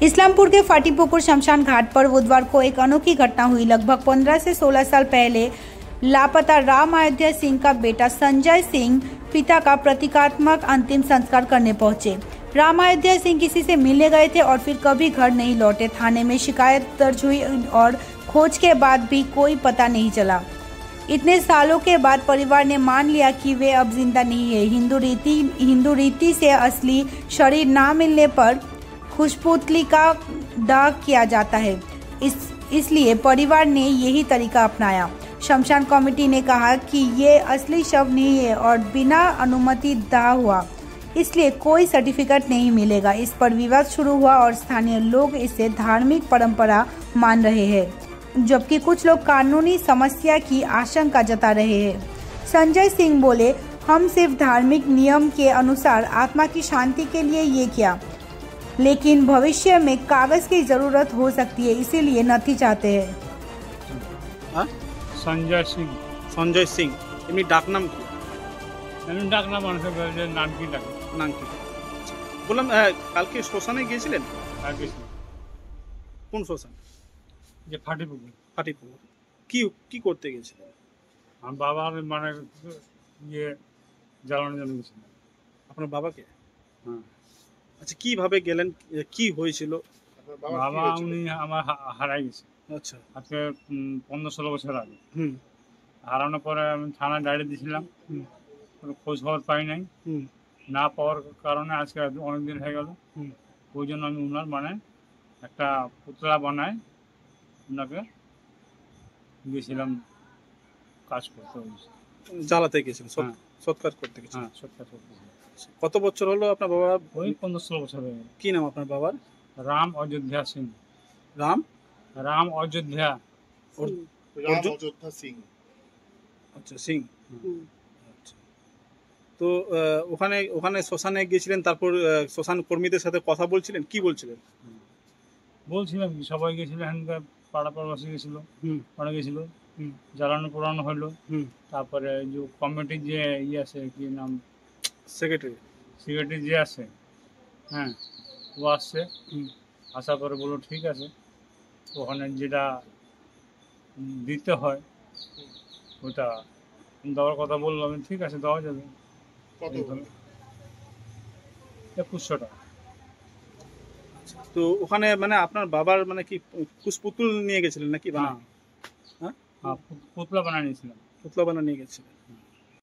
इस्लामपुर के फाटीपुकुर शमशान घाट पर बुधवार को एक अनोखी घटना हुई। लगभग 15 से 16 साल पहले लापता राम अयोध्या सिंह का बेटा संजय सिंह पिता का प्रतीकात्मक अंतिम संस्कार करने पहुंचे। राम अयोध्या सिंह किसी से मिलने गए थे और फिर कभी घर नहीं लौटे। थाने में शिकायत दर्ज हुई और खोज के बाद भी कोई पता नहीं चला। इतने सालों के बाद परिवार ने मान लिया कि वे अब जिंदा नहीं है। हिंदू रीति से असली शरीर ना मिलने पर खुशपुतली का दाह किया जाता है। इसलिए परिवार ने यही तरीका अपनाया। शमशान कमेटी ने कहा कि ये असली शव नहीं है और बिना अनुमति दाह हुआ, इसलिए कोई सर्टिफिकेट नहीं मिलेगा। इस पर विवाद शुरू हुआ और स्थानीय लोग इसे धार्मिक परंपरा मान रहे हैं, जबकि कुछ लोग कानूनी समस्या की आशंका जता रहे हैं। संजय सिंह बोले, हम सिर्फ धार्मिक नियम के अनुसार आत्मा की शांति के लिए ये किया, लेकिन भविष्य में कागज की जरूरत हो सकती है, इसीलिए नथी चाहते हैं। संजय सिंह এমনি ডাক নাম কি? এমনি ডাক নাম মানুষের বলে নাম কি ডাকে? নাম কি? বললাম কালকে শ্মশানে গিয়েছিলেন? হ্যাঁ গেছিলাম। কোন শ্মশান? যে ফাটিপুকুর। কি করতে গিয়েছিলেন? আমার বাবার মানে ইয়ে জ্বালানোর জন্য গেছিলাম। আপনার বাবাকে? হ্যাঁ। আচ্ছা কিভাবে গেলেন, কি হয়েছিল? বাবা উনি আমার হারাই গেছে। আচ্ছা আজকে 15-16 বছর আগে। হারানোর পরে আমি থানায় ডায়েরি দিয়েছিলাম, কোনো খোঁজ খবর পাই নাই। না পাওয়ার কারণে আজকে অনেক দিন হয়ে গেল। ওই জন্য আমি উনার মানে একটা পুতলা বানায় ওনাকে গেছিলাম কাজ করতে। জ্বালাতে গেছিলেন, সৎকার করতে গেছিলেন? হ্যাঁ, সৎকার করতে। কত বছর হলো আপনার বাবা? ওই 15-16 বছর হয়ে গেল। কি নাম আপনার বাবার? রাম অযোধ্যা সিং। রাম অযোধ্যা সিং। আচ্ছা সিং। আচ্ছা তো ওখানে শ্মশানে গিয়েছিলেন, তারপর শ্মশান কর্মীদের সাথে কথা বলছিলেন, কি বলছিলেন? বলছিলাম কি সবাই গেছিল, পাড়া পড়াশি গেছিল, পাড়া গেছিল, জ্বালানো পোড়ানো হলো। তারপরে যে কমিটির যে আছে কি নাম, সেক্রেটারি যে আছে, হ্যাঁ ও আসছে। আসার পরে বললো ঠিক আছে, ওখানে যেটা দিতে হয় ওটা দেওয়ার কথা বললো। আমি ঠিক আছে দেওয়া যাবে। 2100 টাকা। তো ওখানে মানে আপনার বাবার মানে কি পুতুল নিয়ে গেছিলেন নাকি? হ্যাঁ পুতলা বানিয়ে নিয়েছিলাম। পুতলা বানিয়ে নিয়ে গেছিলেন।